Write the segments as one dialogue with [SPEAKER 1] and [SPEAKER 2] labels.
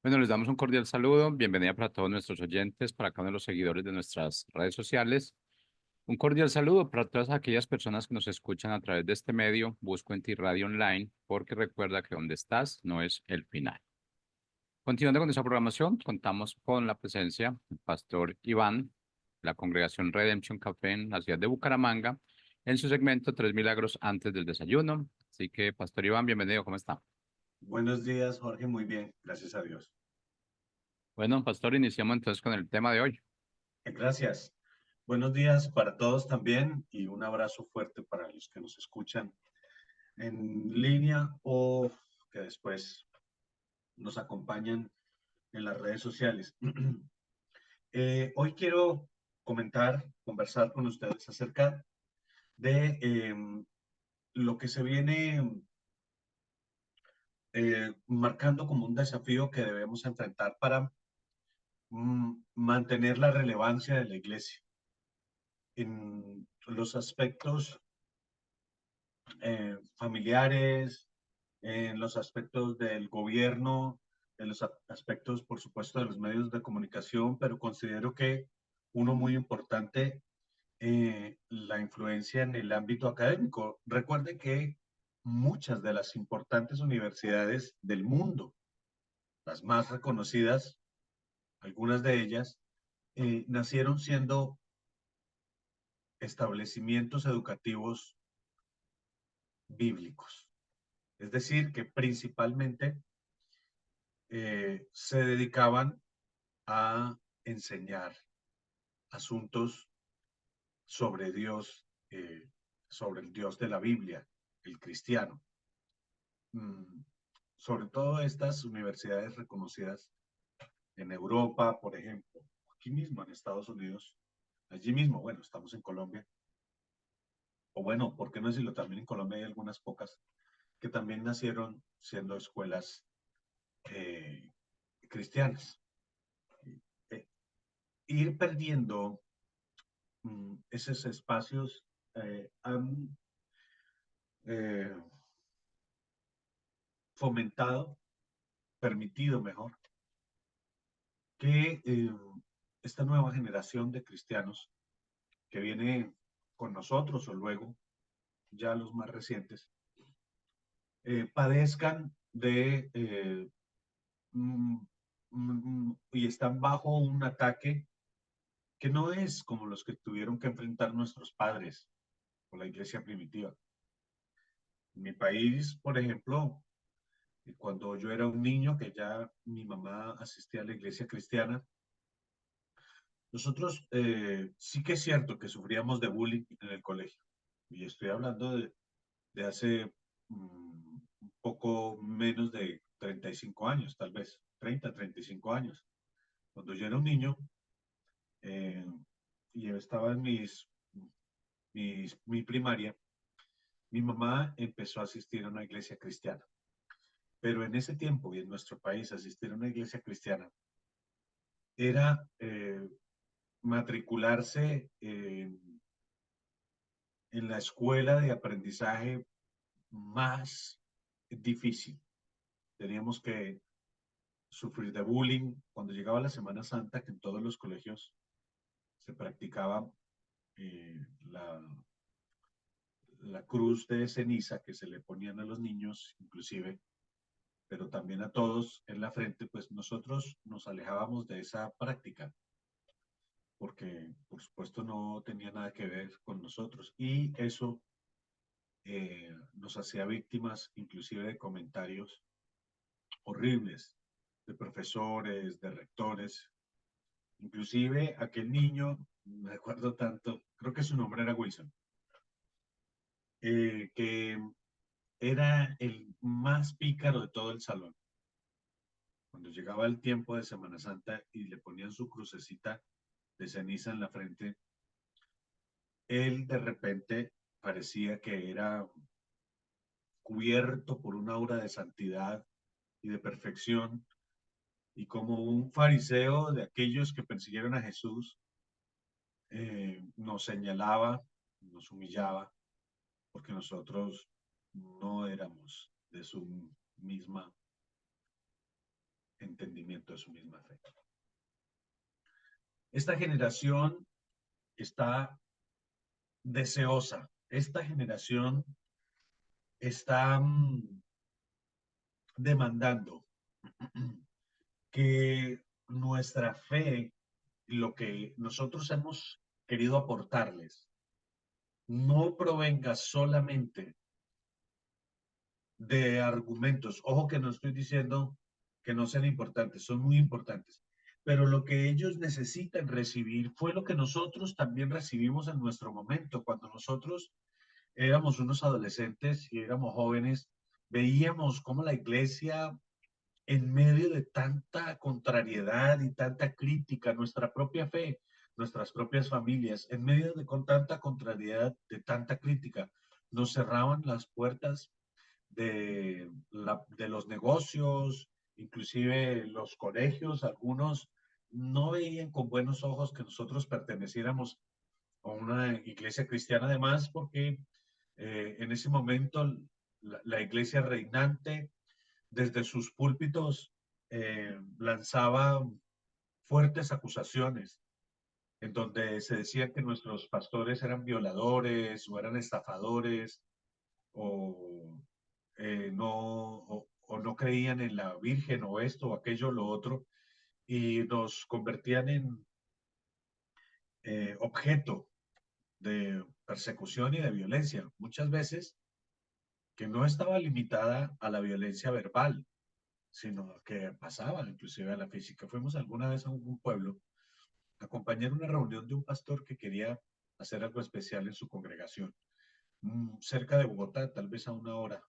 [SPEAKER 1] Bueno, les damos un cordial saludo. Bienvenida para todos nuestros oyentes, para cada uno de los seguidores de nuestras redes sociales. Un cordial saludo para todas aquellas personas que nos escuchan a través de este medio. Busco en ti Radio Online, porque recuerda que donde estás no es el final. Continuando con nuestra programación, contamos con la presencia del pastor Iván, la congregación Redemption Café en la ciudad de Bucaramanga, en su segmento Tres Milagros antes del desayuno. Así que, pastor Iván, bienvenido. ¿Cómo está?
[SPEAKER 2] Buenos días, Jorge. Muy bien, gracias a Dios.
[SPEAKER 1] Bueno, pastor, iniciamos entonces con el tema de hoy.
[SPEAKER 2] Gracias. Buenos días para todos también y un abrazo fuerte para los que nos escuchan en línea o que después nos acompañan en las redes sociales. Hoy quiero conversar con ustedes acerca de lo que se viene marcando como un desafío que debemos enfrentar para mantener la relevancia de la iglesia en los aspectos familiares, en los aspectos del gobierno, en los aspectos, por supuesto, de los medios de comunicación, pero considero que uno muy importante, la influencia en el ámbito académico. Recuerde que muchas de las importantes universidades del mundo, las más reconocidas, algunas de ellas, nacieron siendo establecimientos educativos bíblicos. Es decir, que principalmente se dedicaban a enseñar asuntos sobre Dios, sobre el Dios de la Biblia, el cristiano. Mm, Sobre todo estas universidades reconocidas en Europa, por ejemplo, aquí mismo en Estados Unidos, allí mismo, bueno, estamos en Colombia, o bueno, ¿por qué no decirlo? También en Colombia hay algunas pocas que también nacieron siendo escuelas eh, cristianas. Eh, Ir perdiendo esos espacios han eh, fomentado, permitido mejor, que esta nueva generación de cristianos que viene con nosotros o luego ya los más recientes, padezcan de mm, y están bajo un ataque que no es como los que tuvieron que enfrentar nuestros padres o la iglesia primitiva. En mi país, por ejemplo, cuando yo era un niño, que ya mi mamá asistía a la iglesia cristiana, nosotros sí que es cierto que sufríamos de bullying en el colegio. Y estoy hablando de hace un poco menos de 35 años, tal vez, 35 años. Cuando yo era un niño eh, y yo estaba en mi primaria, mi mamá empezó a asistir a una iglesia cristiana. Pero en ese tiempo y en nuestro país asistir a una iglesia cristiana era matricularse en la escuela de aprendizaje más difícil. Teníamos que sufrir de bullying cuando llegaba la Semana Santa, que en todos los colegios se practicaba eh, la, la cruz de ceniza que se le ponían a los niños, inclusive, pero también a todos en la frente, pues nosotros nos alejábamos de esa práctica porque por supuesto no tenía nada que ver con nosotros y eso nos hacía víctimas inclusive de comentarios horribles de profesores, de rectores, inclusive aquel niño, me acuerdo tanto, creo que su nombre era Wilson, que era el más pícaro de todo el salón. Cuando llegaba el tiempo de Semana Santa y le ponían su crucecita de ceniza en la frente, él de repente parecía que era cubierto por un aura de santidad y de perfección, y como un fariseo de aquellos que persiguieron a Jesús, nos señalaba, nos humillaba, porque nosotros no éramos de su misma entendimiento de su misma fe. Esta generación está deseosa, esta generación está demandando que nuestra fe, lo que nosotros hemos querido aportarles, no provenga solamente de argumentos. Ojo que no estoy diciendo que no sean importantes, son muy importantes. Pero lo que ellos necesitan recibir fue lo que nosotros también recibimos en nuestro momento, cuando nosotros éramos unos adolescentes y éramos jóvenes, veíamos cómo la iglesia, en medio de tanta contrariedad y tanta crítica, nuestra propia fe, nuestras propias familias, en medio de con tanta contrariedad, de tanta crítica, nos cerraban las puertas de los negocios, inclusive los colegios, algunos no veían con buenos ojos que nosotros perteneciéramos a una iglesia cristiana, además, porque en ese momento la iglesia reinante desde sus púlpitos lanzaba fuertes acusaciones en donde se decía que nuestros pastores eran violadores o eran estafadores o o no creían en la Virgen o esto o aquello o lo otro y nos convertían en objeto de persecución y de violencia, muchas veces que no estaba limitada a la violencia verbal, sino que pasaba inclusive a la física. Fuimos alguna vez a un pueblo a acompañar una reunión de un pastor que quería hacer algo especial en su congregación, cerca de Bogotá, tal vez a una hora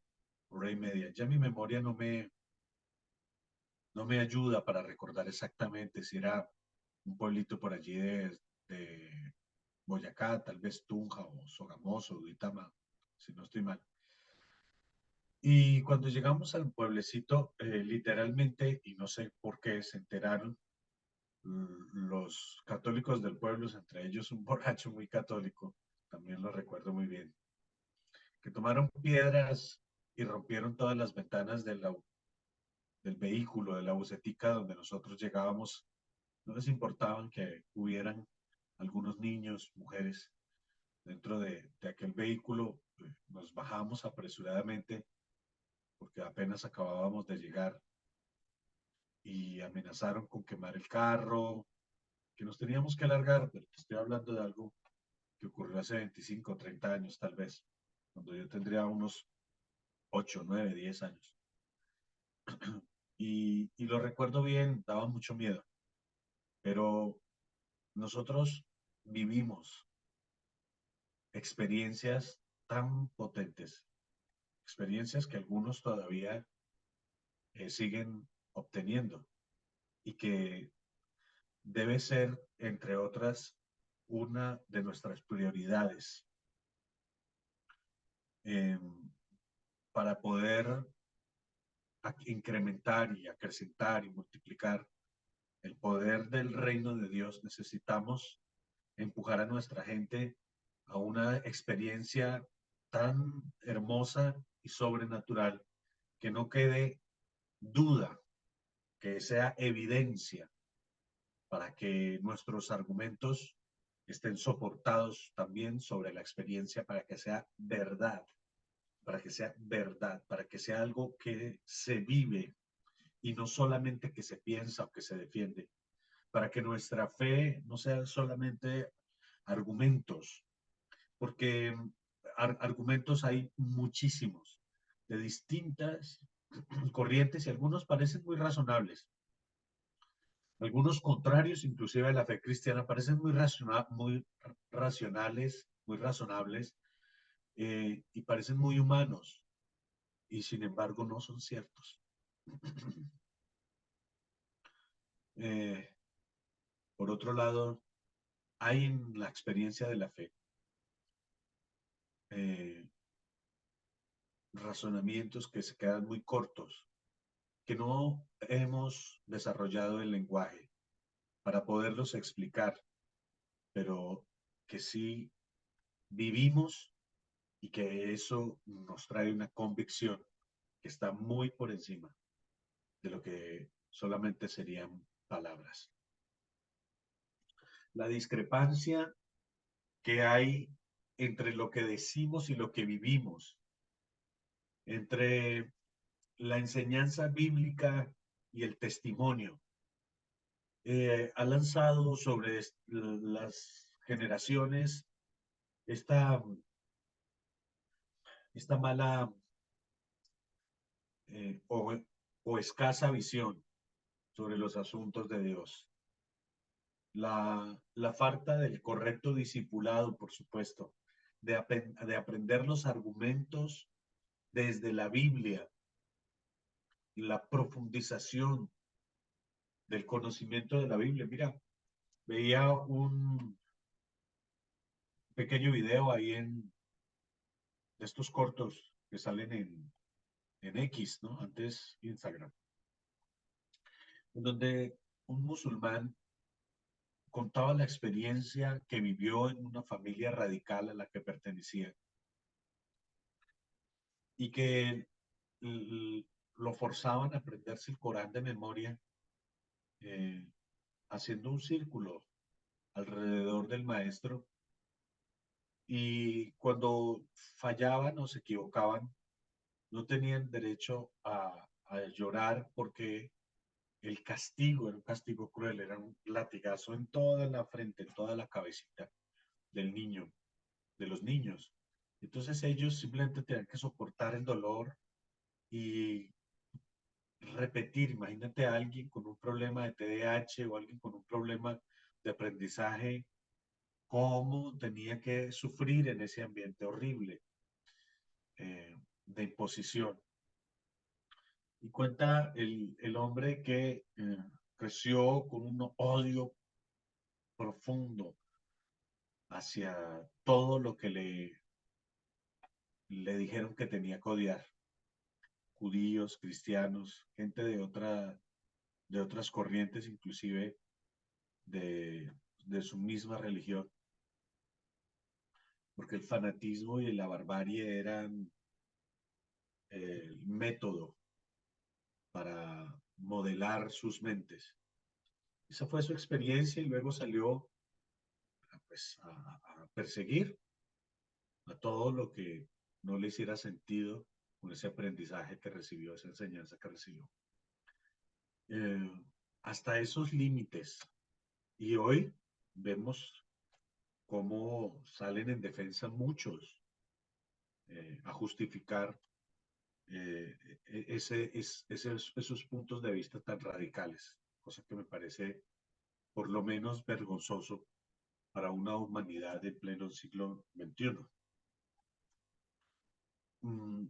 [SPEAKER 2] y media. Ya mi memoria no me ayuda para recordar exactamente si era un pueblito por allí de Boyacá, tal vez Tunja o Sogamoso, Duitama, si no estoy mal. Y cuando llegamos al pueblecito, literalmente, y no sé por qué, se enteraron los católicos del pueblo, entre ellos un borracho muy católico, también lo recuerdo muy bien, que tomaron piedras y rompieron todas las ventanas del vehículo, de la busetica donde nosotros llegábamos. No les importaban que hubieran algunos niños, mujeres dentro de aquel vehículo. Nos bajamos apresuradamente porque apenas acabábamos de llegar y amenazaron con quemar el carro, que nos teníamos que largar, pero estoy hablando de algo que ocurrió hace 25 o 30 años tal vez, cuando yo tendría unos 8 9 10 años. Y lo recuerdo bien, daba mucho miedo, pero nosotros vivimos experiencias tan potentes, experiencias que algunos todavía siguen obteniendo y que debe ser, entre otras, una de nuestras prioridades eh, para poder incrementar y acrecentar y multiplicar el poder del reino de Dios. Necesitamos empujar a nuestra gente a una experiencia tan hermosa y sobrenatural que no quede duda, que sea evidencia para que nuestros argumentos estén soportados también sobre la experiencia, para que sea verdad, para que sea verdad, para que sea algo que se vive y no solamente que se piensa o que se defiende, para que nuestra fe no sea solamente argumentos, porque argumentos hay muchísimos de distintas corrientes y algunos parecen muy razonables. Algunos contrarios, inclusive a la fe cristiana, parecen muy racionales, muy razonables y parecen muy humanos y sin embargo no son ciertos. eh, por otro lado, hay en la experiencia de la fe eh, razonamientos que se quedan muy cortos, que no hemos desarrollado el lenguaje para poderlos explicar, pero que sí vivimos y que eso nos trae una convicción que está muy por encima de lo que solamente serían palabras. La discrepancia que hay entre lo que decimos y lo que vivimos, entre la enseñanza bíblica y el testimonio, ha lanzado sobre las generaciones esta, esta mala eh, o, o escasa visión sobre los asuntos de Dios. La falta del correcto discipulado, por supuesto, de aprender los argumentos desde la Biblia, la profundización del conocimiento de la Biblia. Mira, veía un pequeño video ahí en estos cortos que salen en X, ¿no? Antes Instagram, en donde un musulmán contaba la experiencia que vivió en una familia radical a la que pertenecía y que lo forzaban a aprenderse el Corán de memoria, eh, haciendo un círculo alrededor del maestro, y cuando fallaban o se equivocaban, no tenían derecho a llorar porque el castigo era un castigo cruel, era un latigazo en toda la frente, en toda la cabecita del niño, de los niños. Entonces ellos simplemente tenían que soportar el dolor y repetir. Imagínate a alguien con un problema de TDAH o alguien con un problema de aprendizaje, cómo tenía que sufrir en ese ambiente horrible de imposición. Y cuenta el hombre que creció con un odio profundo hacia todo lo que le dijeron que tenía que odiar: judíos, cristianos, gente de otras corrientes, inclusive de su misma religión, porque el fanatismo y la barbarie eran el método para modelar sus mentes. Esa fue su experiencia y luego salió pues, a perseguir a todo lo que no le hiciera sentido con ese aprendizaje que recibió, esa enseñanza que recibió. Eh, hasta esos límites. Y hoy vemos cómo salen en defensa muchos a justificar esos puntos de vista tan radicales, cosa que me parece por lo menos vergonzoso para una humanidad de pleno siglo XXI. Mm,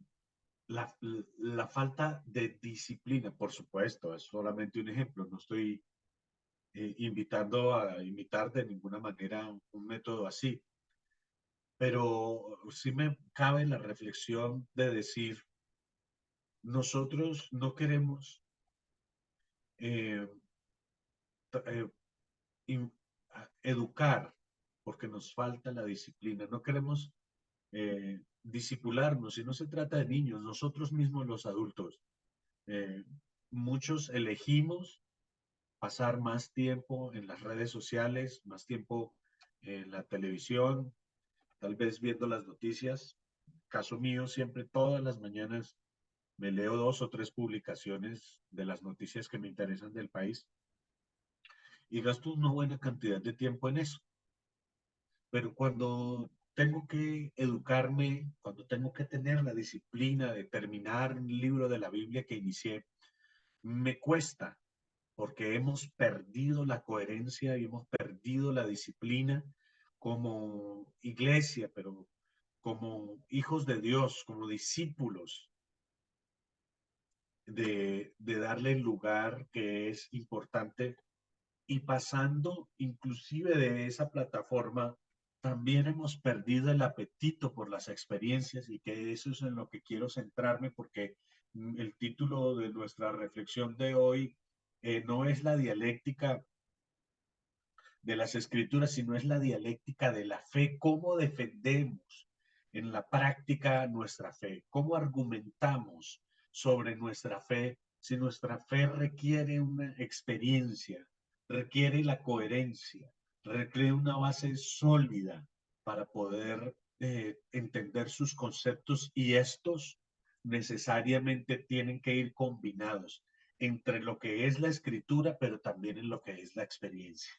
[SPEAKER 2] la falta de disciplina, por supuesto, es solamente un ejemplo. No estoy invitando a imitar de ninguna manera un método así, pero sí me cabe la reflexión de decir, nosotros no queremos eh, eh, educar porque nos falta la disciplina, no queremos disipularnos, y no se trata de niños, nosotros mismos los adultos. Eh, muchos elegimos pasar más tiempo en las redes sociales, más tiempo en la televisión, tal vez viendo las noticias. Caso mío, siempre todas las mañanas me leo 2 o 3 publicaciones de las noticias que me interesan del país y gasto una buena cantidad de tiempo en eso. Pero cuando tengo que educarme, cuando tengo que tener la disciplina de terminar un libro de la Biblia que inicié, me cuesta, porque hemos perdido la coherencia y hemos perdido la disciplina como iglesia, pero como hijos de Dios, como discípulos, de darle el lugar que es importante, y pasando inclusive de esa plataforma, también hemos perdido el apetito por las experiencias, y que eso es en lo que quiero centrarme, porque el título de nuestra reflexión de hoy no es la dialéctica de las escrituras, sino es la dialéctica de la fe, cómo defendemos en la práctica nuestra fe, cómo argumentamos sobre nuestra fe si nuestra fe requiere una experiencia, requiere la coherencia, requiere una base sólida para poder entender sus conceptos, y estos necesariamente tienen que ir combinados entre lo que es la escritura, pero también en lo que es la experiencia.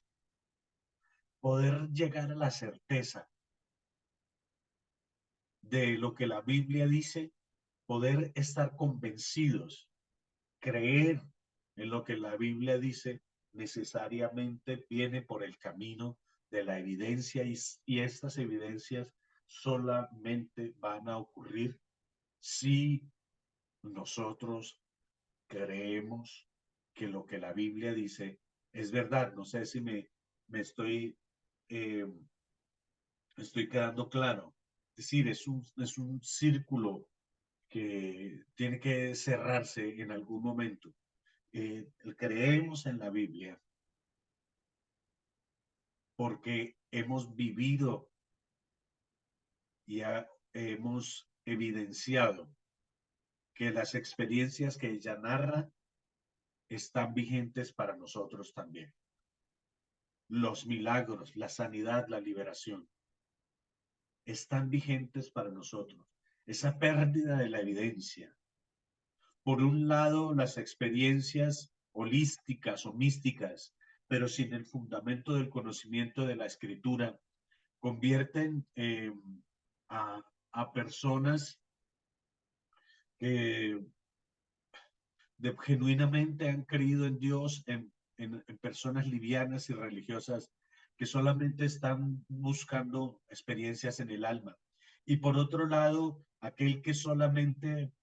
[SPEAKER 2] Poder llegar a la certeza de lo que la Biblia dice, poder estar convencidos, creer en lo que la Biblia dice, necesariamente viene por el camino de la evidencia, y estas evidencias solamente van a ocurrir si nosotros creemos que lo que la Biblia dice es verdad. No sé si me eh, estoy quedando claro. Es decir, es un círculo que tiene que cerrarse en algún momento. Creemos en la Biblia porque hemos vivido y hemos evidenciado que las experiencias que ella narra están vigentes para nosotros también. Los milagros, la sanidad, la liberación, están vigentes para nosotros. Esa pérdida de la evidencia. Por un lado, las experiencias holísticas o místicas, pero sin el fundamento del conocimiento de la escritura, convierten a, a personas que genuinamente han creído en Dios, en personas livianas y religiosas que solamente están buscando experiencias en el alma. Y por otro lado, aquel que solamente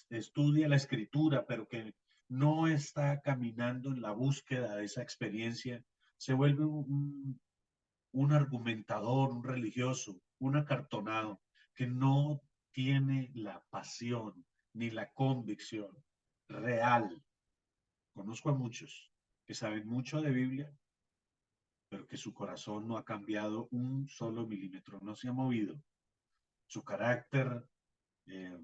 [SPEAKER 2] estudia la escritura, pero que no está caminando en la búsqueda de esa experiencia, se vuelve un argumentador, un religioso, un acartonado, que no tiene la pasión ni la convicción real. Conozco a muchos que saben mucho de Biblia, pero que su corazón no ha cambiado un solo milímetro, no se ha movido. Su carácter, eh,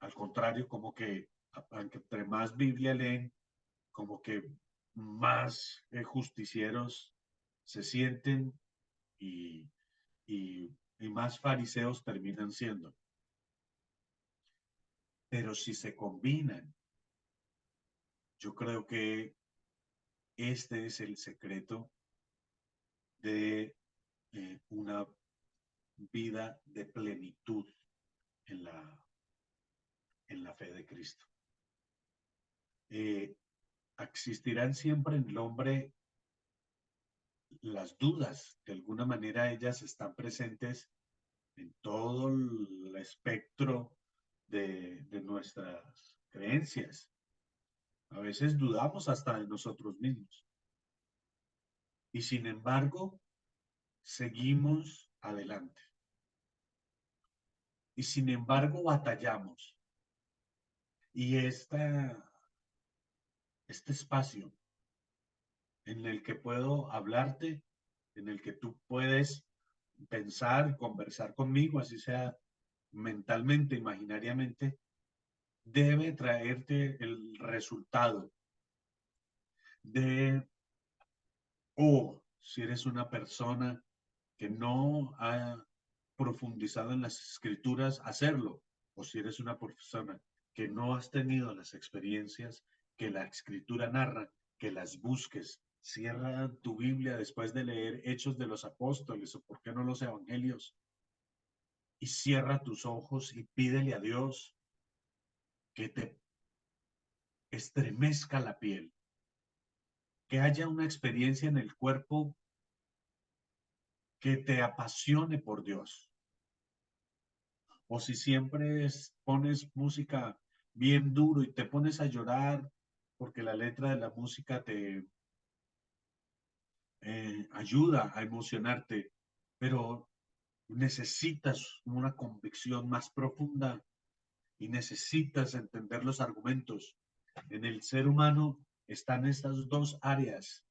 [SPEAKER 2] al contrario, como que entre más Biblia leen, como que más justicieros se sienten, y, y más fariseos terminan siendo. Pero si se combinan, yo creo que este es el secreto de una vida de plenitud en en la fe de Cristo. Eh, Existirán siempre en el hombre las dudas, de alguna manera ellas están presentes en todo el espectro de nuestras creencias. A veces dudamos hasta de nosotros mismos. Y sin embargo, seguimos adelante. Y sin embargo, batallamos. Y este espacio en el que puedo hablarte, en el que tú puedes pensar, conversar conmigo, así sea mentalmente, imaginariamente, debe traerte el resultado de, o si eres una persona que no ha profundizado en las escrituras, hacerlo. O si eres una persona que no has tenido las experiencias que la escritura narra, que las busques. Cierra tu Biblia después de leer Hechos de los Apóstoles, o por qué no los Evangelios, y cierra tus ojos y pídele a Dios que te estremezca la piel, que haya una experiencia en el cuerpo que te apasione por Dios. O si siempre pones música bien duro y te pones a llorar porque la letra de la música te ayuda a emocionarte, pero necesitas una convicción más profunda y necesitas entender los argumentos. En el ser humano están estas dos áreas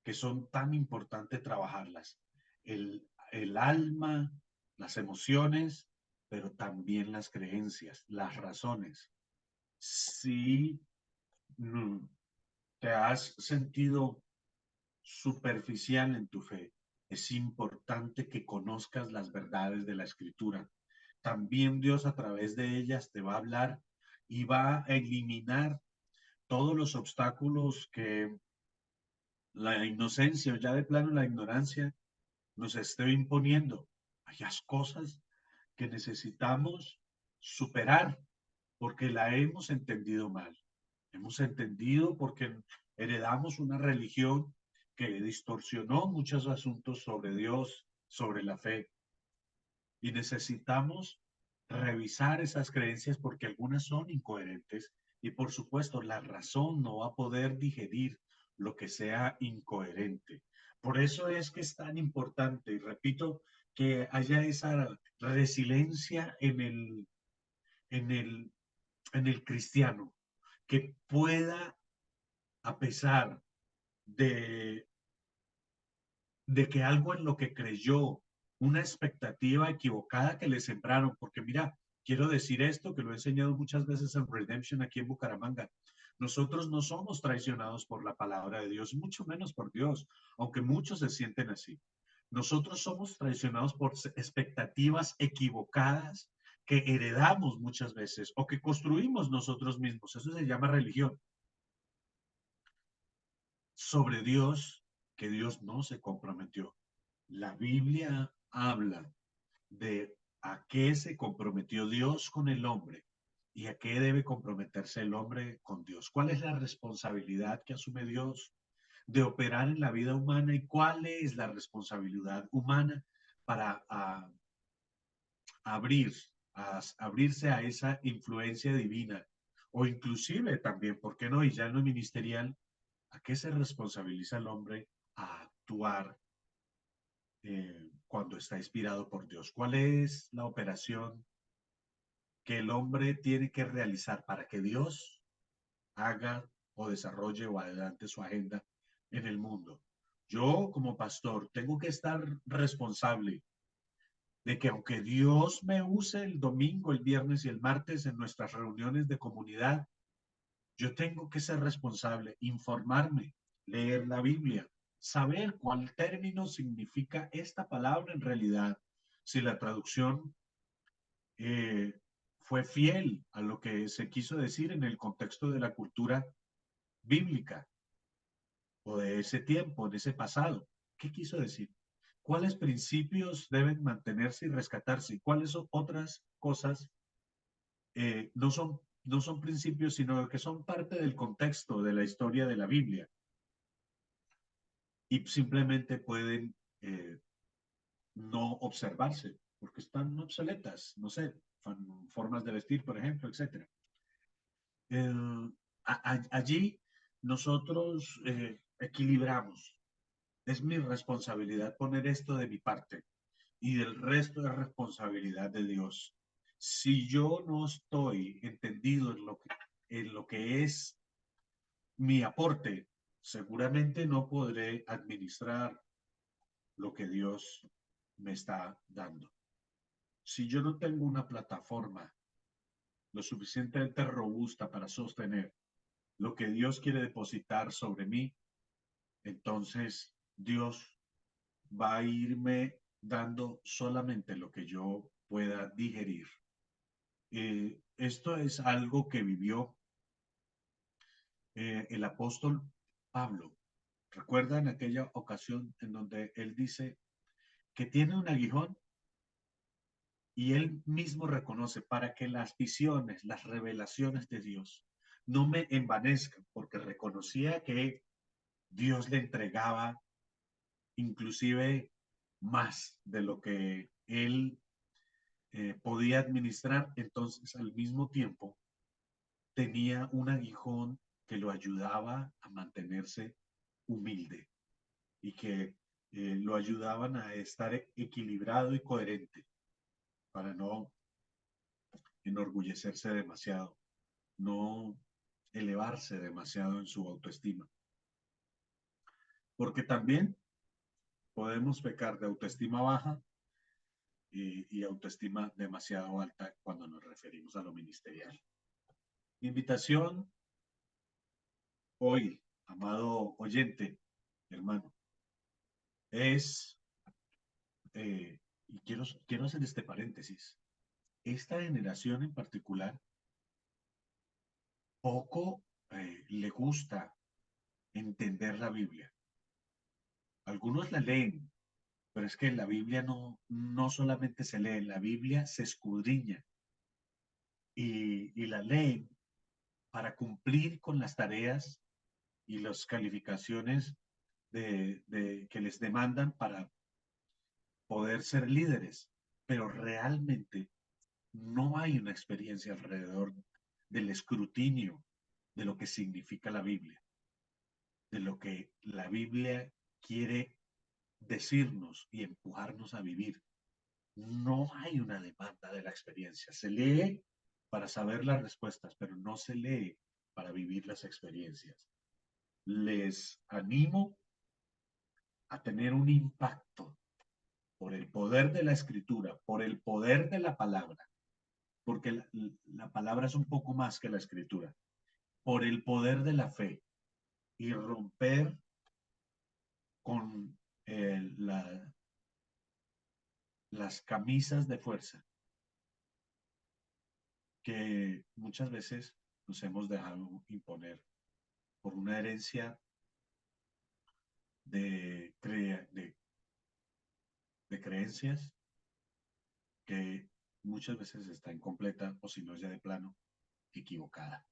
[SPEAKER 2] que son tan importantes trabajarlas: el alma, las emociones, pero también las creencias, las razones. Si mm, te has sentido superficial en tu fe, es importante que conozcas las verdades de la Escritura. También Dios a través de ellas te va a hablar y va a eliminar todos los obstáculos que la inocencia o ya de plano la ignorancia nos esté imponiendo. Hay cosas que necesitamos superar porque la hemos entendido mal. Hemos entendido porque heredamos una religión que distorsionó muchos asuntos sobre Dios, sobre la fe, y necesitamos revisar esas creencias porque algunas son incoherentes y por supuesto la razón no va a poder digerir lo que sea incoherente. Por eso es que es tan importante, y repito, que haya esa resiliencia en el, en el cristiano, que pueda, a pesar de que algo en lo que creyó, una expectativa equivocada que le sembraron, porque mira, quiero decir esto, que lo he enseñado muchas veces en Redemption aquí en Bucaramanga. Nosotros no somos traicionados por la palabra de Dios, mucho menos por Dios, aunque muchos se sienten así. Nosotros somos traicionados por expectativas equivocadas que heredamos muchas veces o que construimos nosotros mismos. Eso se llama religión. Sobre Dios, que Dios no se comprometió. La Biblia habla de a qué se comprometió Dios con el hombre y a qué debe comprometerse el hombre con Dios. ¿Cuál es la responsabilidad que asume Dios de operar en la vida humana y cuál es la responsabilidad humana para abrir, abrirse a esa influencia divina? O inclusive también, ¿por qué no? Y ya en lo ministerial, ¿a qué se responsabiliza el hombre a actuar cuando está inspirado por Dios? ¿Cuál es la operación que el hombre tiene que realizar para que Dios haga o desarrolle o adelante su agenda en el mundo? Yo como pastor tengo que estar responsable de que aunque Dios me use el domingo, el viernes y el martes en nuestras reuniones de comunidad, yo tengo que ser responsable, informarme, leer la Biblia, saber cuál término significa esta palabra en realidad, si la traducción eh, fue fiel a lo que se quiso decir en el contexto de la cultura bíblica o de ese tiempo, de ese pasado. ¿Qué quiso decir? ¿Cuáles principios deben mantenerse y rescatarse? ¿Y cuáles otras cosas no son principios, sino que son parte del contexto de la historia de la Biblia y simplemente pueden no observarse porque están obsoletas, no sé, formas de vestir, por ejemplo, etcétera? Allí nosotros equilibramos. Es mi responsabilidad poner esto de mi parte y del resto de responsabilidad de Dios. Si yo no estoy entendido en lo que es mi aporte, seguramente no podré administrar lo que Dios me está dando. Si yo no tengo una plataforma lo suficientemente robusta para sostener lo que Dios quiere depositar sobre mí, entonces Dios va a irme dando solamente lo que yo pueda digerir. Esto es algo que vivió el apóstol Pablo. Recuerda en aquella ocasión en donde él dice que tiene un aguijón y él mismo reconoce para que las visiones, las revelaciones de Dios no me envanezcan, porque reconocía que Dios le entregaba inclusive más de lo que él podía administrar. Entonces, al mismo tiempo, tenía un aguijón que lo ayudaba a mantenerse humilde y que lo ayudaban a estar equilibrado y coherente para no enorgullecerse demasiado, no elevarse demasiado en su autoestima. Porque también podemos pecar de autoestima baja y autoestima demasiado alta cuando nos referimos a lo ministerial. Mi invitación hoy, amado oyente, hermano, es, y quiero hacer este paréntesis, esta generación en particular poco le gusta entender la Biblia. Algunos la leen, pero es que la Biblia no solamente se lee, la Biblia se escudriña y la leen para cumplir con las tareas y las calificaciones que les demandan para poder ser líderes, pero realmente no hay una experiencia alrededor del escrutinio de lo que significa la Biblia, de lo que la Biblia quiere decirnos y empujarnos a vivir. No hay una demanda de la experiencia. Se lee para saber las respuestas, pero no se lee para vivir las experiencias. Les animo a tener un impacto por el poder de la escritura, por el poder de la palabra, porque la palabra es un poco más que la escritura, por el poder de la fe y romper con las camisas de fuerza que muchas veces nos hemos dejado imponer por una herencia de, de creencias que muchas veces está incompleta o si no es ya de plano equivocada.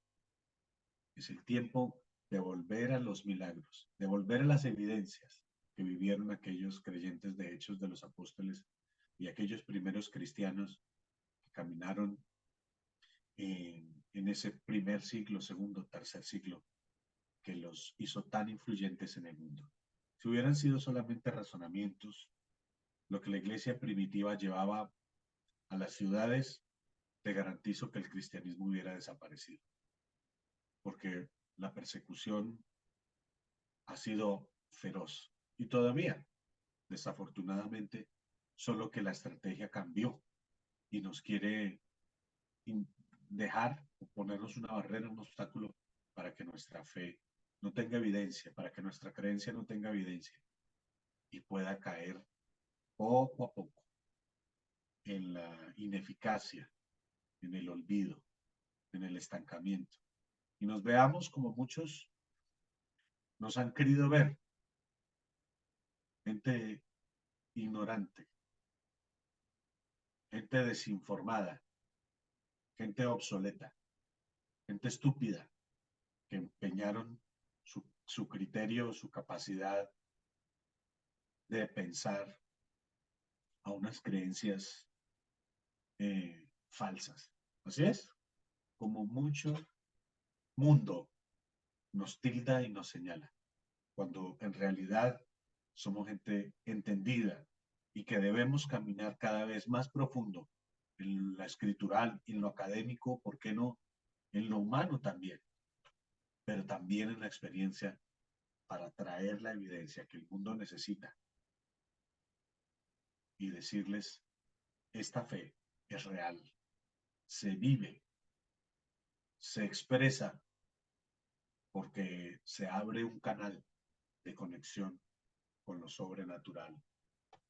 [SPEAKER 2] Es el tiempo de volver a los milagros, de volver a las evidencias que vivieron aquellos creyentes de Hechos de los Apóstoles y aquellos primeros cristianos que caminaron en ese primer siglo, segundo, tercer siglo, que los hizo tan influyentes en el mundo. Si hubieran sido solamente razonamientos, lo que la iglesia primitiva llevaba a las ciudades, te garantizo que el cristianismo hubiera desaparecido, porque la persecución ha sido feroz y todavía, desafortunadamente, solo que la estrategia cambió y nos quiere dejar o ponernos una barrera, un obstáculo para que nuestra fe no tenga evidencia, para que nuestra creencia no tenga evidencia y pueda caer poco a poco en la ineficacia, en el olvido, en el estancamiento. Y nos veamos como muchos nos han querido ver, gente ignorante, gente desinformada, gente obsoleta, gente estúpida, que empeñaron su criterio, su capacidad de pensar a unas creencias falsas. Así es, como mucho mundo nos tilda y nos señala, cuando en realidad somos gente entendida y que debemos caminar cada vez más profundo en la escritural, en lo académico, ¿por qué no? En lo humano también, pero también en la experiencia para traer la evidencia que el mundo necesita y decirles, esta fe es real, se vive, se expresa porque se abre un canal de conexión con lo sobrenatural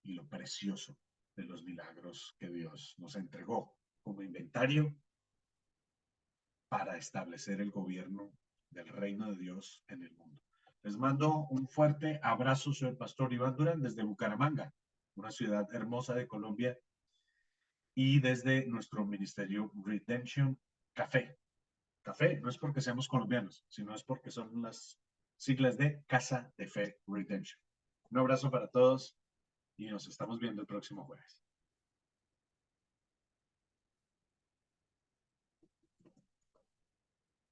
[SPEAKER 2] y lo precioso de los milagros que Dios nos entregó como inventario para establecer el gobierno del reino de Dios en el mundo. Les mando un fuerte abrazo, soy el pastor Iván Durán desde Bucaramanga, una ciudad hermosa de Colombia, y desde nuestro ministerio Redemption Café. Café no es porque seamos colombianos, sino es porque son las siglas de Casa de Fe Redemption. Un abrazo para todos y nos estamos viendo el próximo jueves.